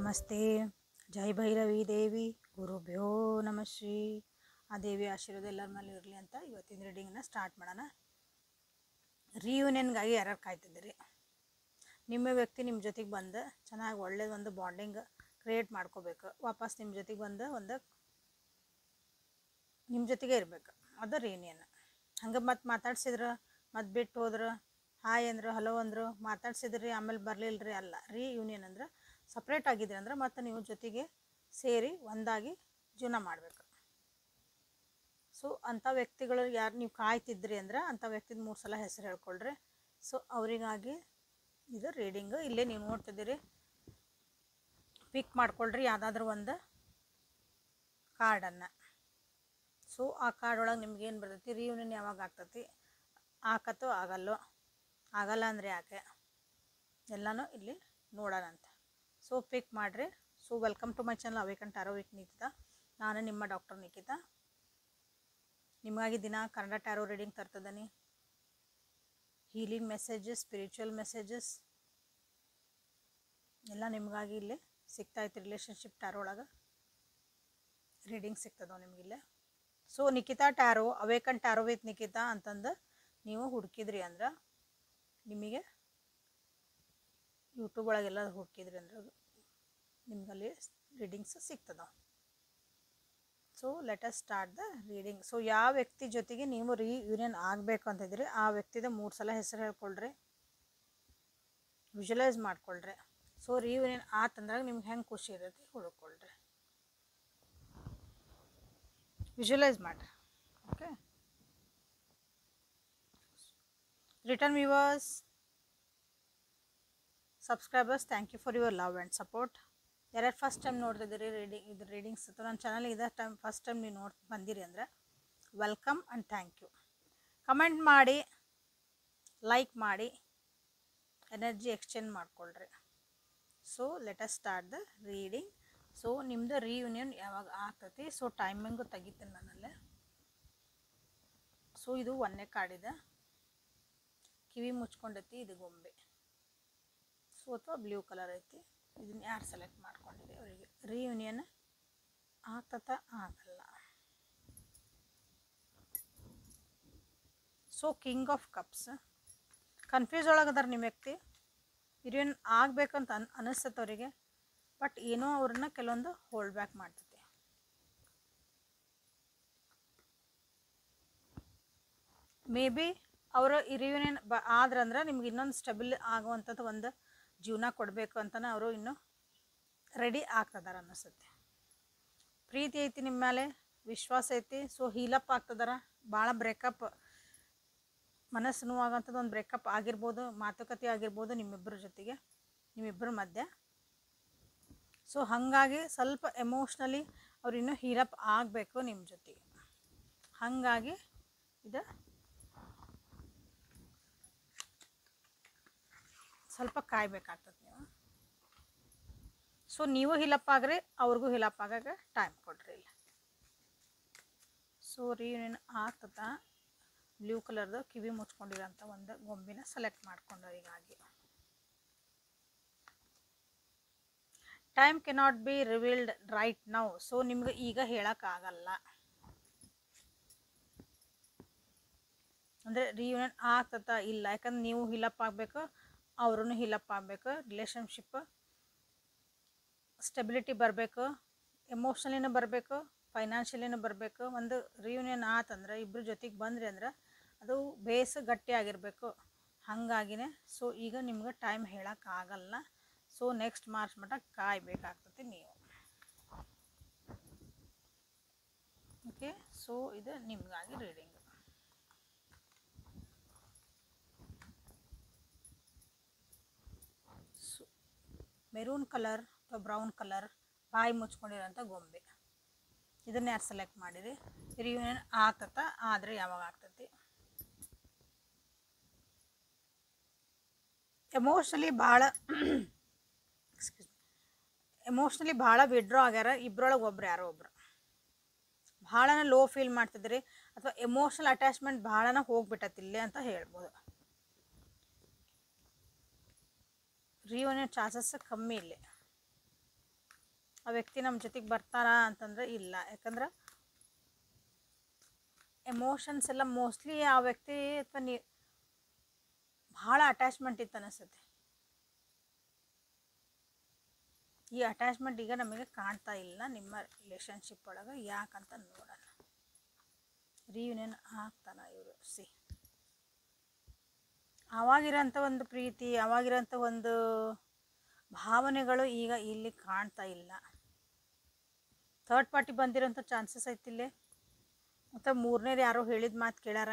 ನಮಸ್ತೆ. ಜೈ ಭೈರವಿ ದೇವಿ. ಗುರುಭ್ಯೋ ನಮಃ ಶ್ರೀ. ಆ ದೇವಿ ಆಶೀರ್ವಾದ ಎಲ್ಲರ ಮೇಲೆ ಇರಲಿ ಅಂತ ಇವತ್ತಿನ ರೀಡಿಂಗ್ನ ಸ್ಟಾರ್ಟ್ ಮಾಡೋಣ. ರಿಯೂನಿಯನ್ಗಾಗಿ ಯಾರ್ಯಾರು ಕಾಯ್ತಿದ್ದೀರಿ? ನಿಮ್ಮ ವ್ಯಕ್ತಿ ನಿಮ್ಮ ಜೊತೆಗೆ ಬಂದು ಚೆನ್ನಾಗಿ ಒಳ್ಳೆಯದೊಂದು ಬಾಂಡಿಂಗ್ ಕ್ರಿಯೇಟ್ ಮಾಡ್ಕೋಬೇಕು. ವಾಪಸ್ ನಿಮ್ಮ ಜೊತೆಗೆ ಬಂದು ನಿಮ್ಮ ಜೊತೆಗೆ ಇರಬೇಕು. ಅದು ರಿಯೂನಿಯನ್. ಹಂಗೆ ಮತ್ತೆ ಮಾತಾಡ್ಸಿದ್ರೆ ಮತ್ತೆ ಬಿಟ್ಟು ಹೋದ್ರೆ ಹಾಯ್ ಅಂದ್ರು ಹಲೋ ಅಂದರು ಮಾತಾಡ್ಸಿದ್ರಿ ಆಮೇಲೆ ಬರಲಿಲ್ಲ ರೀ, ಅಲ್ಲ. ರಿಯೂನಿಯನ್ ಅಂದ್ರೆ ಸಪ್ರೇಟ್ ಆಗಿದ್ರಿ ಅಂದ್ರೆ ಮತ್ತೆ ನೀವು ಜೊತೆಗೆ ಸೇರಿ ಒಂದಾಗಿ ಜೀವನ ಮಾಡಬೇಕು. ಸೊ ಅಂಥ ವ್ಯಕ್ತಿಗಳು ಯಾರು ನೀವು ಕಾಯ್ತಿದ್ರಿ ಅಂದ್ರೆ ಅಂಥ ವ್ಯಕ್ತಿದ 3 ಸಲ ಹೆಸರು ಹೇಳ್ಕೊಳ್ರಿ. ಸೊ ಅವರಿಗಾಗಿ ಇದು ರೀಡಿಂಗು. ಇಲ್ಲೇ ನೀವು ನೋಡ್ತಿದ್ದೀರಿ, ಪಿಕ್ ಮಾಡ್ಕೊಳ್ರಿ ಯಾವುದಾದ್ರೂ ಒಂದು ಕಾರ್ಡನ್ನು. ಸೊ ಆ ಕಾರ್ಡ್ ಒಳಗೆ ನಿಮ್ಗೆ ಏನು ಬರ್ತೈತಿ, ರಿಯೂನಿಯನ್ ಯಾವಾಗ ಆಗ್ತೈತಿ, ಆಕತ್ತೋ ಆಗಲ್ಲ ಅಂದರೆ ಯಾಕೆ, ಎಲ್ಲನೂ ಇಲ್ಲಿ ನೋಡೋಣಂತ. ಸೊ ಪಿಕ್ ಮಾಡಿರಿ. So welcome to my channel awaken tarot with Nikita. ನಾನು ನಿಮ್ಮ ಡಾಕ್ಟರ್ ನಿಕಿತಾ. ನಿಮಗಾಗಿ ದಿನ ಕನ್ನಡ ಟ್ಯಾರೋ ರೀಡಿಂಗ್ ತರ್ತದನಿ. ಹೀಲಿಂಗ್ ಮೆಸೇಜಸ್, ಸ್ಪಿರಿಚುವಲ್ ಮೆಸೇಜಸ್ ಎಲ್ಲ ನಿಮಗಾಗಿ ಇಲ್ಲಿ ಸಿಗ್ತಾಯಿತ್ತು. ರಿಲೇಷನ್ಶಿಪ್ ಟ್ಯಾರೋ ಒಳಗೆ ರೀಡಿಂಗ್ ಸಿಗ್ತದೋ ನಿಮಗಿಲ್ಲೇ. So Nikita tarot, awaken tarot with Nikita ಅಂತಂದು ನೀವು ಹುಡುಕಿದ್ರಿ ಅಂದ್ರೆ ನಿಮಗೆ ಯೂಟ್ಯೂಬ್ ಒಳಗೆಲ್ಲ ಹುಡುಕಿದ್ರಿ ಅಂದ್ರೆ ನಿಮಗಲ್ಲಿ ರೀಡಿಂಗ್ಸ್ ಸಿಗ್ತದ. So let us start the reading. So ಯಾವ ವ್ಯಕ್ತಿ ಜೊತೆಗೆ ನೀವು ರಿಯೂನಿಯನ್ ಆಗಬೇಕು ಅಂತಿದ್ರಿ ಆ ವ್ಯಕ್ತಿದ 3 ಸಲ ಹೆಸರು ಹೇಳ್ಕೊಳ್ರಿ, ವಿಜುವಲೈಸ್ ಮಾಡ್ಕೊಳ್ರಿ. ಸೊ ರಿಯೂನಿಯನ್ ಆತಂದ್ರಾಗ ನಿಮ್ಗೆ ಹೆಂಗೆ ಖುಷಿ ಇರುತ್ತೆ ಹುಡುಕೊಳ್ರಿ, ವಿಜುವಲೈಸ್ ಮಾಡಿರಿ. Okay. Return viewers, subscribers, thank you for your love and support. ಯಾರ್ಯಾರು ಫಸ್ಟ್ ಟೈಮ್ ನೋಡ್ತಿದ್ದೀರಿ ರೀಡಿಂಗ್ಸ್ ಅಥವಾ ನನ್ನ ಚಾನಲ್ಗೆ ಇದೇ ಫಸ್ಟ್ ಟೈಮ್ ನೀವು ಬಂದಿರಿ ಅಂದರೆ welcome and thank you. Comment ಮಾಡಿ, ಲೈಕ್ ಮಾಡಿ, ಎನರ್ಜಿ ಎಕ್ಸ್ಚೇಂಜ್ ಮಾಡ್ಕೊಳ್ರಿ. So let us start the reading. So ನಿಮ್ಮದು ರಿಯೂನಿಯನ್ ಯಾವಾಗ ಆಗ್ತೈತಿ, ಸೊ ಟೈಮಿಂಗು ತೆಗಿತೀನಿ ನನ್ನಲ್ಲೇ. ಸೊ ಇದು 1ನೇ ಕಾರ್ಡಿದೆ, ಕಿವಿ ಮುಚ್ಕೊಂಡೈತಿ, ಇದು ಗೊಂಬೆ. ಸೊ ಅಥವಾ ಬ್ಲೂ ಕಲರ್ ಐತಿ. ಇದನ್ನ ಯಾರು ಸೆಲೆಕ್ಟ್ ಮಾಡ್ಕೊಂಡಿದೆ ಅವರಿಗೆ ರಿಯೂನಿಯನ್ ಆಗ್ತತ ಆಗಲ್ಲ. So king of cups. Confuse ಒಳಗದಾರ ನಿಮ್ಮ ವ್ಯಕ್ತಿ. ರಿಯೂನಿಯನ್ ಆಗ್ಬೇಕಂತ ಅನಿಸ್ತತೆ ಅವರಿಗೆ, ಬಟ್ ಏನೋ ಅವ್ರನ್ನ ಕೆಲವೊಂದು ಹೋಲ್ಡ್ ಬ್ಯಾಕ್ ಮಾಡ್ತೈತಿ. ಮೇ ಬಿ ಅವರು ಈ ರಿಯೂನಿಯನ್ ಆದ್ರಂದ್ರೆ ನಿಮ್ಗೆ ಇನ್ನೊಂದು ಸ್ಟೆಬಲ್ ಆಗುವಂಥದ್ದು ಒಂದು ಜೀವನ ಕೊಡಬೇಕು ಅಂತಲೇ ಅವರು ಇನ್ನೂ ರೆಡಿ ಆಗ್ತದಾರ ಅನ್ನಿಸುತ್ತೆ. ಪ್ರೀತಿ ಐತಿ ನಿಮ್ಮ ಮೇಲೆ, ವಿಶ್ವಾಸ ಐತಿ. ಸೊ ಹೀಲಪ್ ಆಗ್ತದಾರ. ಭಾಳ ಬ್ರೇಕಪ್, ಮನಸ್ಸು ನೋವಾಗಂಥದ್ದು ಒಂದು ಬ್ರೇಕಪ್ ಆಗಿರ್ಬೋದು, ಮಾತುಕತೆ ಆಗಿರ್ಬೋದು ನಿಮ್ಮಿಬ್ಬರ ಜೊತೆಗೆ, ನಿಮ್ಮಿಬ್ಬರ ಮಧ್ಯೆ. ಸೊ ಹಾಗಾಗಿ ಸ್ವಲ್ಪ ಎಮೋಷ್ನಲಿ ಅವ್ರು ಇನ್ನೂ ಹೀಲಪ್ ಆಗಬೇಕು ನಿಮ್ಮ ಜೊತೆಗೆ. ಹಾಗಾಗಿ ಇದು ಸ್ವಲ್ಪ ಕಾಯ್ಬೇಕಾಗ್ತದೆ ನೀವು. ಸೊ ನೀವು ಹೀಲಪ್ ಆಗ್ರಿ, ಅವ್ರಿಗೂ ಹೀಲಪ್ ಆಗಾಗ ಟೈಮ್ ಕೊಡ್ರಿ ಇಲ್ಲ. ಸೊ ರಿಯೂನಿಯನ್ ಆಗ್ತದ. ಬ್ಲೂ ಕಲರ್ದು ಕಿವಿ ಮುಚ್ಕೊಂಡಿರೋಂಥ ಒಂದು ಗೊಂಬಿನ ಸೆಲೆಕ್ಟ್ ಮಾಡ್ಕೊಂಡು ಹೀಗಾಗಿ time cannot be revealed right now. So ನಿಮ್ಗೆ ಈಗ ಹೇಳೋಕ್ಕಾಗಲ್ಲ ಅಂದರೆ ರಿಯೂನಿಯನ್ ಆಗ್ತದ ಇಲ್ಲ. ಯಾಕಂದ್ರೆ ನೀವು ಹೀಲಪ್ ಆಗಬೇಕು, ಅವ್ರೂ ಹೀಲಪ್ ಆಗಬೇಕು, ರಿಲೇಷನ್ಶಿಪ್ ಸ್ಟೆಬಿಲಿಟಿ ಬರಬೇಕು, ಎಮೋಷ್ನಲಿನೂ ಬರಬೇಕು, ಫೈನಾನ್ಷಿಯಲಿನೂ ಬರಬೇಕು. ಒಂದು ರಿಯೂನಿಯನ್ ಆತಂದ್ರೆ ಇಬ್ಬರು ಜೊತೆಗೆ ಬಂದ್ರಿ ಅಂದ್ರೆ ಅದು ಬೇಸ್ ಗಟ್ಟಿಯಾಗಿರಬೇಕು. ಹಾಗಾಗಿನೇ ಸೊ ಈಗ ನಿಮ್ಗೆ ಟೈಮ್ ಹೇಳೋಕ್ಕಾಗಲ್ಲ. ಸೊ ನೆಕ್ಸ್ಟ್ ಮಾರ್ಚ್ ಮಟ್ಟ ಕಾಯ್ಬೇಕಾಗ್ತದೆ ನೀವು. ಓಕೆ. ಸೊ ಇದು ನಿಮಗಾಗಿ ರೀಡಿಂಗ್. ಮೆರೂನ್ ಕಲರ್ ಅಥವಾ ಬ್ರೌನ್ ಕಲರ್ ಬಾಯಿ ಮುಚ್ಕೊಂಡಿರೋಂಥ ಗೊಂಬೆ, ಇದನ್ನ ಯಾರು ಸೆಲೆಕ್ಟ್ ಮಾಡಿರಿ? ರಿಯೂನಿಯನ್ ಆಗ್ತತ ಆದರೆ ಯಾವಾಗ ಆಗ್ತೈತಿ? ಎಮೋಷ್ನಲಿ ಭಾಳ ವಿಡ್ರಾ ಆಗ್ಯಾರ. ಇಬ್ಬರೊಳಗೆ ಒಬ್ರು ಯಾರೋ ಒಬ್ರು ಭಾಳನ ಲೋ ಫೀಲ್ ಮಾಡ್ತಿದ್ರಿ ಅಥವಾ ಎಮೋಷ್ನಲ್ ಅಟ್ಯಾಚ್ಮೆಂಟ್ ಭಾಳನ ಹೋಗ್ಬಿಟ್ಟತಿಲ್ಲೇ ಅಂತ ಹೇಳ್ಬೋದು. ರಿಯೂನಿಯನ್ ಚಾನ್ಸಸ್ ಕಮ್ಮಿ ಇಲ್ಲಿ. ಆ ವ್ಯಕ್ತಿ ನಮ್ಮ ಜೊತೆಗೆ ಬರ್ತಾರಾ ಅಂತಂದರೆ ಇಲ್ಲ. ಯಾಕಂದ್ರೆ ಎಮೋಷನ್ಸ್ ಎಲ್ಲ ಮೋಸ್ಟ್ಲಿ ಆ ವ್ಯಕ್ತಿ ಅಥವಾ ಭಾಳ ಅಟ್ಯಾಚ್ಮೆಂಟ್ ಇತ್ತು ಅನಿಸುತ್ತೆ. ಈ ಅಟ್ಯಾಚ್ಮೆಂಟ್ ಈಗ ನಮಗೆ ಕಾಣ್ತಾ ಇಲ್ಲ ನಿಮ್ಮ ರಿಲೇಷನ್ಶಿಪ್ ಒಳಗೆ. ಯಾಕಂತ ನೋಡೋಣ. ರಿಯೂನಿಯನ್ ಆಗ್ತಾನ ಇವರು. ಆವಾಗಿರೋಂಥ ಒಂದು ಪ್ರೀತಿ, ಆವಾಗಿರೋಂಥ ಒಂದು ಭಾವನೆಗಳು ಈಗ ಇಲ್ಲಿ ಕಾಣ್ತಾ ಇಲ್ಲ. ಥರ್ಡ್ ಪಾರ್ಟಿ ಬಂದಿರೋಂಥ ಚಾನ್ಸಸ್ ಐತಿಲ್ಲೇ. ಮತ್ತು ಮೂರನೇದು ಯಾರೋ ಹೇಳಿದ ಮಾತು ಕೇಳ್ಯಾರ.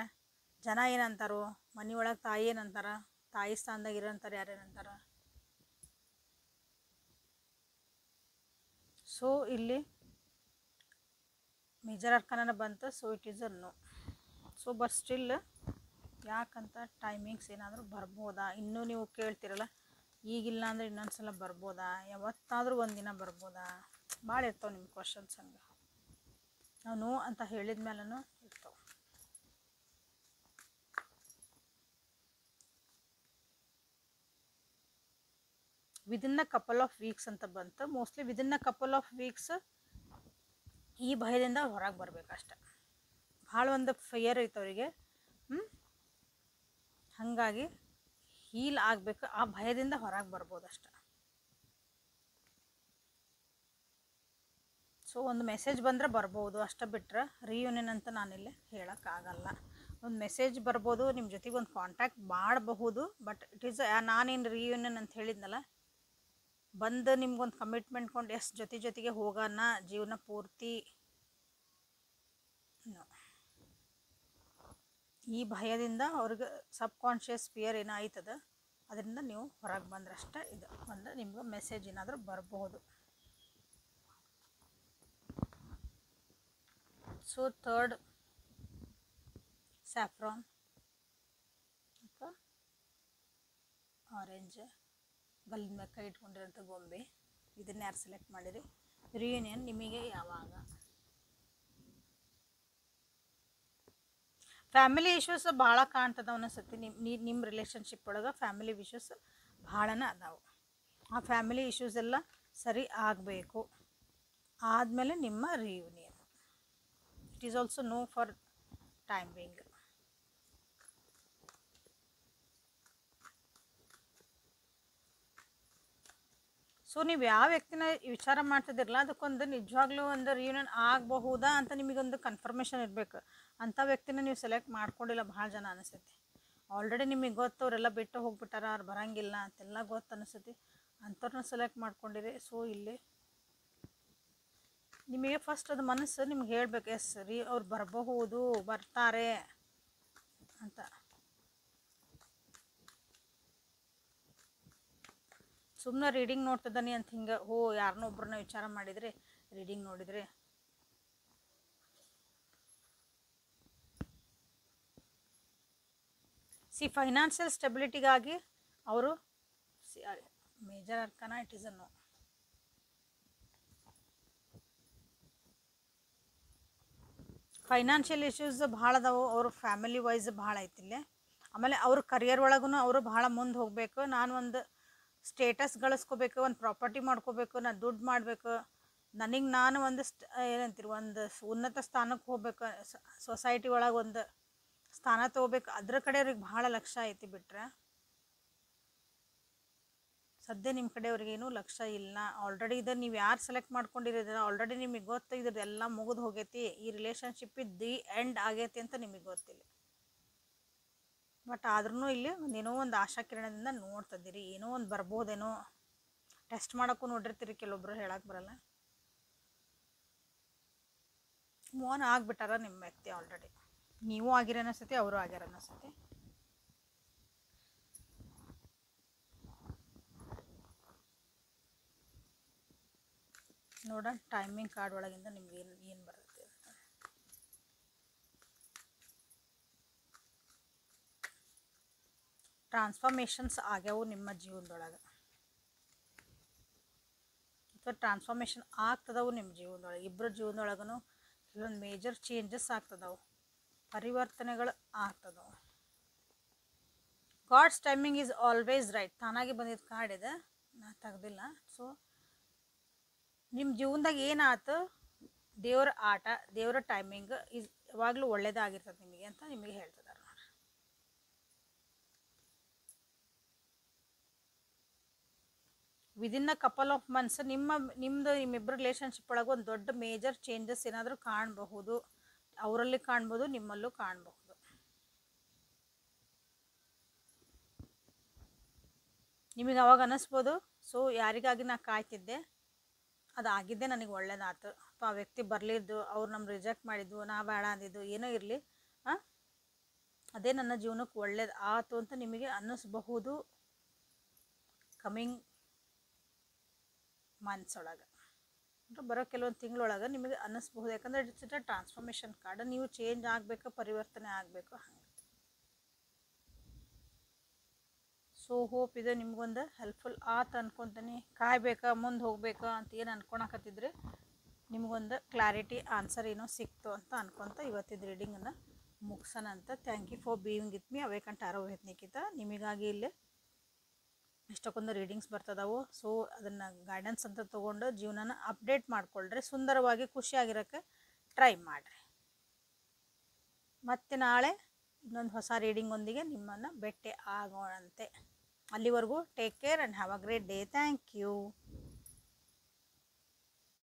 ಜನ ಏನಂತಾರೋ, ಮನೆಯೊಳಗೆ ತಾಯಿ ಏನಂತಾರ, ತಾಯಿ ಸ್ಥಾನದಾಗ ಇರೋಂಥವ್ರು ಯಾರೇನಂತಾರ. ಸೊ ಇಲ್ಲಿ ಮೇಜರ್ ಅರ್ಕಾನ ಬಂತು. So it is a no. So but still ಯಾಕಂತ ಟೈಮಿಂಗ್ಸ್ ಏನಾದರೂ ಬರ್ಬೋದಾ? ಇನ್ನೂ ನೀವು ಕೇಳ್ತಿರಲ್ಲ, ಈಗಿಲ್ಲ ಅಂದರೆ ಇನ್ನೊಂದು ಸಲ ಬರ್ಬೋದಾ, ಯಾವತ್ತಾದರೂ ಒಂದಿನ ಬರ್ಬೋದಾ, ಭಾಳ ಇರ್ತಾವೆ ನಿಮ್ಮ ಕ್ವಶನ್ಸ್. ಹಂಗೆ ನಾವು ನೋ ಅಂತ ಹೇಳಿದ ಮೇಲೂ ಇರ್ತಾವೆ. Within a couple of weeks ಅಂತ ಬಂತು. Mostly within a couple of weeks ಈ ಭಯದಿಂದ ಹೊರಗೆ ಬರ್ಬೇಕಷ್ಟೆ. ಭಾಳ ಒಂದು ಫಿಯರ್ ಐತೆ ಅವರಿಗೆ. ಹಾಗಾಗಿ ಹೀಲ್ ಆಗಬೇಕು. ಆ ಭಯದಿಂದ ಹೊರಗೆ ಬರ್ಬೋದು ಅಷ್ಟೆ. ಸೊ ಒಂದು ಮೆಸೇಜ್ ಬಂದರೆ ಬರ್ಬೋದು ಅಷ್ಟೇ. ಬಿಟ್ಟರೆ ರಿಯೂನಿಯನ್ ಅಂತ ನಾನಿಲ್ಲಿ ಹೇಳೋಕ್ಕಾಗಲ್ಲ. ಒಂದು ಮೆಸೇಜ್ ಬರ್ಬೋದು, ನಿಮ್ಮ ಜೊತೆಗೆ ಒಂದು ಕಾಂಟ್ಯಾಕ್ಟ್ ಮಾಡಬಹುದು. ಬಟ್ ಇಟ್ ಈಸ್ ನಾನೇನು ರಿಯೂನಿಯನ್ ಅಂತ ಹೇಳಿದ್ನಲ್ಲ, ಬಂದು ನಿಮ್ಗೊಂದು ಕಮಿಟ್ಮೆಂಟ್ ಕೊಂಡು ಜೊತೆಗೆ ಹೋಗೋಣ ಜೀವನ ಪೂರ್ತಿ, ಈ ಭಯದಿಂದ ಅವ್ರಿಗೆ ಸಬ್ ಕಾನ್ಷಿಯಸ್ ಫಿಯರ್ ಏನೋ ಆಯ್ತದ, ಅದರಿಂದ ನೀವು ಹೊರಗೆ ಬಂದ್ರಷ್ಟೇ ಇದು ಒಂದು ನಿಮ್ಗೆ ಮೆಸೇಜ್ ಏನಾದರೂ ಬರಬಹುದು. ಸೊ ಥರ್ಡ್ ಸ್ಯಾಫ್ರಾನ್ ಅಥವಾ ಆರೆಂಜ್, ಗಲ್ಲಿನ ಮೇಲೆ ಕೈ ಇಟ್ಕೊಂಡಿರೋಂಥ ಗೊಂಬೆ. ಇದನ್ನ ಯಾರು ಸೆಲೆಕ್ಟ್ ಮಾಡಿರಿ? ರಿಯೂನಿಯನ್ ನಿಮಗೆ ಯಾವಾಗ? ಫ್ಯಾಮಿಲಿ ಇಶ್ಯೂಸ್ ಭಾಳ ಕಾಣ್ತದ ಅನಿಸುತ್ತೆ. ನಿಮ್ಮ ರಿಲೇಷನ್ಶಿಪ್ ಒಳಗೆ ಫ್ಯಾಮಿಲಿ ಇಶ್ಯೂಸ್ ಭಾಳನ ಅದಾವೆ. ಆ ಫ್ಯಾಮಿಲಿ ಇಶ್ಯೂಸ್ ಎಲ್ಲ ಸರಿ ಆಗಬೇಕು. ಆದಮೇಲೆ ನಿಮ್ಮ reunion. It is also no for timing. So ನೀವು ಯಾವ ವ್ಯಕ್ತಿನ ವಿಚಾರ ಮಾಡ್ತಿದ್ದಿರಲ್ಲ, ಅದಕ್ಕೊಂದು ನಿಜವಾಗ್ಲೂ ಒಂದು ರಿಯೂನಿಯನ್ ಆಗಬಹುದಾ ಅಂತ ನಿಮಗೊಂದು ಕನ್ಫರ್ಮೇಷನ್ ಇರಬೇಕು. ಅಂಥ ವ್ಯಕ್ತಿನ ನೀವು ಸೆಲೆಕ್ಟ್ ಮಾಡ್ಕೊಂಡಿಲ್ಲ ಭಾಳ ಜನ ಅನಿಸುತ್ತೆ. ಆಲ್ರೆಡಿ ನಿಮಗೆ ಗೊತ್ತು ಅವರೆಲ್ಲ ಬಿಟ್ಟು ಹೋಗ್ಬಿಟ್ಟಾರ, ಅವ್ರು ಬರೋಂಗಿಲ್ಲ ಅಂತೆಲ್ಲ ಗೊತ್ತು ಅನಿಸುತ್ತೆ. ಅಂಥವ್ರನ್ನ ಸೆಲೆಕ್ಟ್ ಮಾಡ್ಕೊಂಡಿರಿ. ಸೊ ಇಲ್ಲಿ ನಿಮಗೆ ಫಸ್ಟ್ ಅದು ಮನಸ್ಸು ನಿಮ್ಗೆ ಹೇಳ್ಬೇಕು, ಎಸ್ ಅವ್ರು ಬರಬಹುದು, ಬರ್ತಾರೆ ಅಂತ. ಸುಮ್ಮನೆ ರೀಡಿಂಗ್ ನೋಡ್ತಿದ್ದಾನೆ ಅಂತ ಹಿಂಗೆ ಯಾರನ್ನೋ ಒಬ್ಬರನ್ನ ವಿಚಾರ ಮಾಡಿದರೆ, ರೀಡಿಂಗ್ ನೋಡಿದರೆ ಫೈನಾನ್ಷಿಯಲ್ ಸ್ಟೆಬಿಲಿಟಿಗಾಗಿ ಅವರು major arcana it is a no. Financial issues ಭಾಳ ಅದಾವು. ಅವರು ಫ್ಯಾಮಿಲಿ ವೈಸ್ ಭಾಳ ಐತಿಲ್ಲೇ. ಆಮೇಲೆ ಅವ್ರ ಕರಿಯರ್ ಒಳಗೂ ಅವರು ಭಾಳ ಮುಂದೆ ಹೋಗಬೇಕು. ನಾನು ಒಂದು ಸ್ಟೇಟಸ್ ಗಳಿಸ್ಕೋಬೇಕು, ಒಂದು ಪ್ರಾಪರ್ಟಿ ಮಾಡ್ಕೋಬೇಕು, ನಾನು ದುಡ್ಡು ಮಾಡಬೇಕು, ನನಗೆ ನಾನು ಒಂದು ಏನಂತೀರಿ ಒಂದು ಉನ್ನತ ಸ್ಥಾನಕ್ಕೆ ಹೋಗ್ಬೇಕು, ಸೊಸೈಟಿ ಒಳಗೆ ಒಂದು ಸ್ಥಾನ ತೊಗೋಬೇಕು, ಅದ್ರ ಕಡೆ ಅವ್ರಿಗೆ ಭಾಳ ಲಕ್ಷ್ಯ ಐತಿ. ಬಿಟ್ಟರೆ ಸದ್ಯ ನಿಮ್ಮ ಕಡೆ ಅವ್ರಿಗೇನು ಲಕ್ಷ್ಯ ಇಲ್ಲ. ಆಲ್ರೆಡಿ ಇದು ನೀವು ಯಾರು ಸೆಲೆಕ್ಟ್ ಮಾಡ್ಕೊಂಡಿರೋದಿಲ್ಲ, ಆಲ್ರೆಡಿ ನಿಮಗೆ ಗೊತ್ತು ಇದ್ರದ್ದೆಲ್ಲ ಮುಗಿದು ಹೋಗೈತಿ, ಈ ರಿಲೇಷನ್ಶಿಪ್ ದಿ ಎಂಡ್ ಆಗೈತಿ ಅಂತ ನಿಮಗೆ ಗೊತ್ತಿಲ್ಲ. ಬಟ್ ಆದ್ರೂ ಇಲ್ಲಿ ಏನೋ ಒಂದು ಆಶಾ ಕಿರಣದಿಂದ ನೋಡ್ತಿದ್ದೀರಿ, ಏನೋ ಒಂದು ಬರ್ಬೋದೇನೋ. ಟೆಸ್ಟ್ ಮಾಡೋಕ್ಕೂ ನೋಡಿರ್ತೀರಿ, ಕೆಲವೊಬ್ರು ಹೇಳಕ್ಕೆ ಬರಲ್ಲ. ಮೋನ್ ಆಗಿಬಿಟ್ಟಾರ ನಿಮ್ಮ ವ್ಯಕ್ತಿ ಆಲ್ರೆಡಿ. ನೀವು ಆಗಿರ ಅನಿಸ್ತೈತಿ, ಅವರು ಆಗ್ಯಾರ ಅನಿಸ್ತೈತಿ. ನೋಡೋಣ ಟೈಮಿಂಗ್ ಕಾರ್ಡ್ ಒಳಗಿಂದ ನಿಮ್ಗೆ ಏನು ಬರುತ್ತೆ ಅಂತ. ಟ್ರಾನ್ಸ್ಫಾರ್ಮೇಷನ್ಸ್ ಆಗ್ಯಾವು ನಿಮ್ಮ ಜೀವನದೊಳಗೆ, ಅಥವಾ ಟ್ರಾನ್ಸ್ಫಾರ್ಮೇಷನ್ ಆಗ್ತದವು ನಿಮ್ಮ ಜೀವನದೊಳಗೆ. ಇಬ್ಬರ ಜೀವನದೊಳಗೂ ಕೆಲವೊಂದು ಮೇಜರ್ ಚೇಂಜಸ್ ಆಗ್ತದವು, ಪರಿವರ್ತನೆಗಳು ಆಗ್ತದವು. God's timing is always right. ತಾನಾಗಿ ಬಂದಿದ್ದು ಕಾರ್ಡ್ ಇದೆ, ನಾ ತೆಗ್ದಿಲ್ಲ. ಸೊ ನಿಮ್ಮ ಜೀವನದಾಗ ಏನಾಯ್ತು, ದೇವ್ರ ಆಟ, ದೇವ್ರ ಟೈಮಿಂಗ್ ಯಾವಾಗಲೂ ಒಳ್ಳೇದಾಗಿರ್ತದೆ ನಿಮಗೆ ಅಂತ ನಿಮಗೆ ಹೇಳ್ತಿದ್ದಾರೆ ನೋಡ್ರಿ. Within a couple of months ನಿಮ್ಮಿಬ್ಬರ ರಿಲೇಷನ್ಶಿಪ್ ಒಳಗೆ ಒಂದು ದೊಡ್ಡ ಮೇಜರ್ ಚೇಂಜಸ್ ಏನಾದರೂ ಕಾಣಬಹುದು. ಅವರಲ್ಲಿ ಕಾಣ್ಬೋದು, ನಿಮ್ಮಲ್ಲೂ ಕಾಣಬಹುದು. ನಿಮಗೆ ಅವಾಗ ಅನ್ನಿಸ್ಬೋದು, ಸೊ ಯಾರಿಗಾಗಿ ನಾ ಕಾಯ್ತಿದ್ದೆ, ಅದಾಗಿದ್ದೆ ನನಗೆ ಒಳ್ಳೇದಾಯ್ತು, ಅಥವಾ ಆ ವ್ಯಕ್ತಿ ಬರಲಿದ್ದು, ಅವ್ರು ನಮ್ಗೆ ರಿಜೆಕ್ಟ್ ಮಾಡಿದ್ದು, ನಾ ಬೇಡ ಅಂದಿದ್ದು, ಏನೋ ಇರಲಿ, ಅದೇ ನನ್ನ ಜೀವನಕ್ಕೆ ಒಳ್ಳೇದು ಆಯ್ತು ಅಂತ ನಿಮಗೆ ಅನ್ನಿಸ್ಬಹುದು ಕಮಿಂಗ್ ಮಂತ್ಸ್ ಒಳಗೆ, ಅಂದರೆ ಬರೋ ಕೆಲವೊಂದು ತಿಂಗಳೊಳಗೆ ನಿಮಗೆ ಅನ್ನಿಸ್ಬಹುದು. ಯಾಕಂದರೆ it's it a transformation card. ನೀವು ಚೇಂಜ್ ಆಗಬೇಕು, ಪರಿವರ್ತನೆ ಆಗಬೇಕು. ಹಂಗೆ ಸೊ ಹೋಪ್ ಇದು ನಿಮ್ಗೊಂದು ಹೆಲ್ಪ್ಫುಲ್ ಆತು ಅನ್ಕೊತೀನಿ. ಕಾಯ್ಬೇಕಾ, ಮುಂದೆ ಹೋಗ್ಬೇಕಾ ಅಂತ ಏನು ಅನ್ಕೊಳಕತ್ತಿದ್ರೆ ನಿಮಗೊಂದು ಕ್ಲಾರಿಟಿ ಆನ್ಸರ್ ಏನೋ ಸಿಕ್ತು ಅಂತ ಅನ್ಕೊತ ಇವತ್ತಿದ್ದು ರೀಡಿಂಗನ್ನು ಮುಗಿಸೋಣ ಅಂತ. Thank you for being with me. Awaken tarot Nikita. ನಿಮಗಾಗಿ ಇಲ್ಲಿ ಇಷ್ಟಕ್ಕೊಂದು ರೀಡಿಂಗ್ಸ್ ಬರ್ತದವು. ಸೊ ಅದನ್ನು ಗೈಡೆನ್ಸ್ ಅಂತ ತೊಗೊಂಡು ಜೀವನನ ಅಪ್ಡೇಟ್ ಮಾಡಿಕೊಳ್ಳ್ರಿ, ಸುಂದರವಾಗಿ ಖುಷಿಯಾಗಿರೋಕ್ಕೆ ಟ್ರೈ ಮಾಡಿರಿ. ಮತ್ತು ನಾಳೆ ಇನ್ನೊಂದು ಹೊಸ ರೀಡಿಂಗೊಂದಿಗೆ ನಿಮ್ಮನ್ನು ಭೇಟಿ ಆಗೋಣಂತೆ. ಅಲ್ಲಿವರೆಗೂ take care and have a great day. Thank you.